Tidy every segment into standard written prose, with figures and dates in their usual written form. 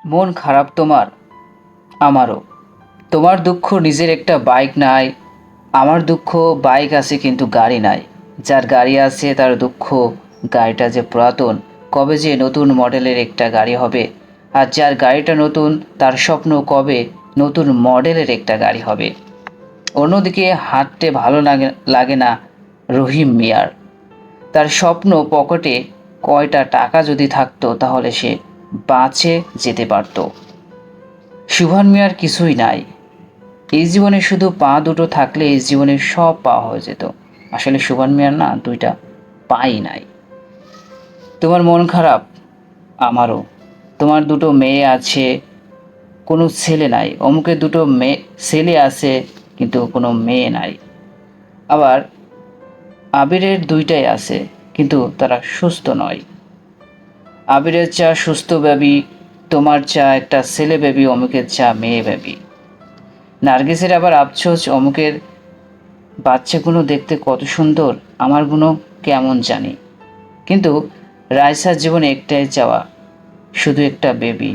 মন খারাপ তোমার? আমারও। তোমার দুঃখ নিজের একটা বাইক নাই, আমার দুঃখ বাইক আছে কিন্তু গাড়ি নাই। যার গাড়ি আছে তার দুঃখ গাড়িটা যে পুরাতন, কবে যে নতুন মডেলের একটা গাড়ি হবে। আর যার গাড়িটা নতুন তার স্বপ্ন কবে নতুন মডেলের একটা গাড়ি হবে। অন্যদিকে হাঁটতে ভালো লাগে লাগে না রহিম মিয়ার। তার স্বপ্ন পকেটে কয়টা টাকা যদি থাকতো তাহলে সে বাঁচে যেতে পারত। সুভান মিয়ার কিছুই নাই। এই জীবনে শুধু পা দুটো থাকলে এই জীবনে সব পাওয়া হয়ে যেত। আসলে সুভান মিয়ার না দুইটা পাই নাই। তোমার মন খারাপ? আমারও। তোমার দুটো মেয়ে আছে, কোনো ছেলে নাই। অমুকের দুটো মেয়ে ছেলে আছে কিন্তু কোনো মেয়ে নাই। আবার আবিরের দুইটাই আছে কিন্তু তারা সুস্থ নয়। আবিরের চা সুস্থ বেবি, তোমার চা একটা ছেলে বেবি, অমুকের চা মেয়ে বেবি। নার্গিসের আবার আফসোস, অমুকের বাচ্চাগুলো দেখতে কত সুন্দর, আমারগুলো কেমন জানি। কিন্তু রাইসার জীবনে একটাই চাওয়া, শুধু একটা বেবি।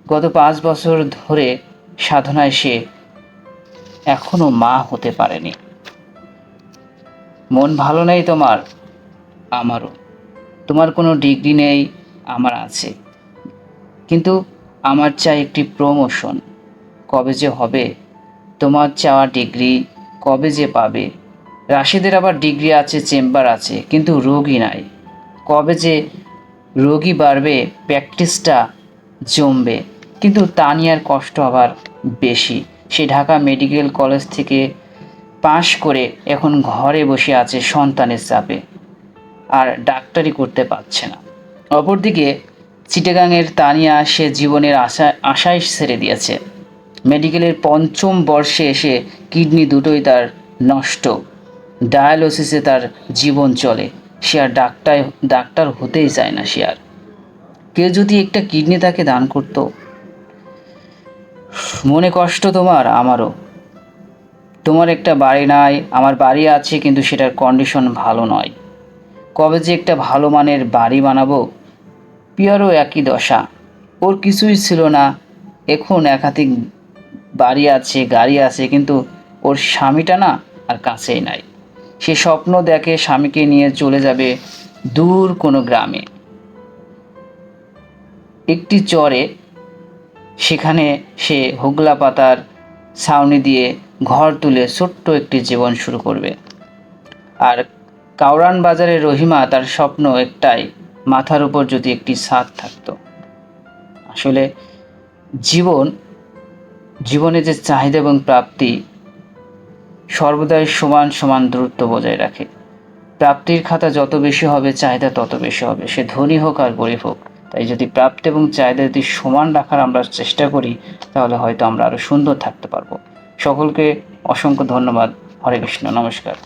গত 5 বছর ধরে সাধনায় সে এখনো মা হতে পারেনি। মন ভালো নেই তোমার? আমারও। তোমার কোনো ডিগ্রি নেই, আমার আছে। কিন্তু আমার চাই একটি প্রমোশন। কবে যে হবে? তোমার চাওয়া ডিগ্রি কবে যে পাবে? রাশিদের আবার ডিগ্রি আছে, চেম্বার আছে, কিন্তু রোগী নাই। কবে যে রোগী বাড়বে, প্র্যাকটিসটা জমবে। কিন্তু তানিয়ার কষ্ট আবার বেশি। সে ঢাকা মেডিকেল কলেজ থেকে পাশ করে এখন ঘরে বসে আছে সন্তানের চাপে, আর ডাক্তারি করতে পারছে না। অপরদিকে চিটাগাংয়ের তানিয়া সে জীবনের আশাই ছেড়ে দিয়েছে। মেডিকেলের 5ম বর্ষে এসে কিডনি দুটোই তার নষ্ট, ডায়ালিসিসে তার জীবন চলে। সে আর ডাক্তার হতেই চায় না। সে আর কেউ যদি একটা কিডনি তাকে দান করতো। মনে কষ্ট তোমার? আমারও। তোমার একটা বাড়ি নাই, আমার বাড়ি আছে কিন্তু সেটার কন্ডিশন ভালো নয়। কবে যে একটা ভালো মানের বাড়ি বানাবো। পিয়ারও একই দশা, ওর কিছুই ছিল না, এখন একাধিক বাড়ি আছে, গাড়ি আছে, কিন্তু ওর স্বামীটা না আর কাছেই নাই। সে স্বপ্ন দেখে স্বামীকে নিয়ে চলে যাবে দূর কোনো গ্রামে, একটি চরে। সেখানে সে হোগলা পাতার ছাউনি দিয়ে ঘর তুলে ছোট্ট একটি জীবন শুরু করবে। আর কাউরান বাজারে রহিমা, তার স্বপ্ন একটাই, মাথার উপর যদি একটি ছাদ থাকতো। আসলে জীবনে যে চাহিদা এবং প্রাপ্তি সর্বদাই সমান সমান দূরত্ব বজায় রাখে। প্রাপ্তির খাতা যত বেশি হবে চাহিদা তত বেশি হবে, সে ধনী হোক আর গরিব হোক। তাই যদি প্রাপ্তি এবং চাহিদা যদি সমান রাখার আমরা চেষ্টা করি তাহলে হয়তো আমরা আরও সুন্দর থাকতে পারবো। সকলকে অসংখ্য ধন্যবাদ। হরে কৃষ্ণ, নমস্কার।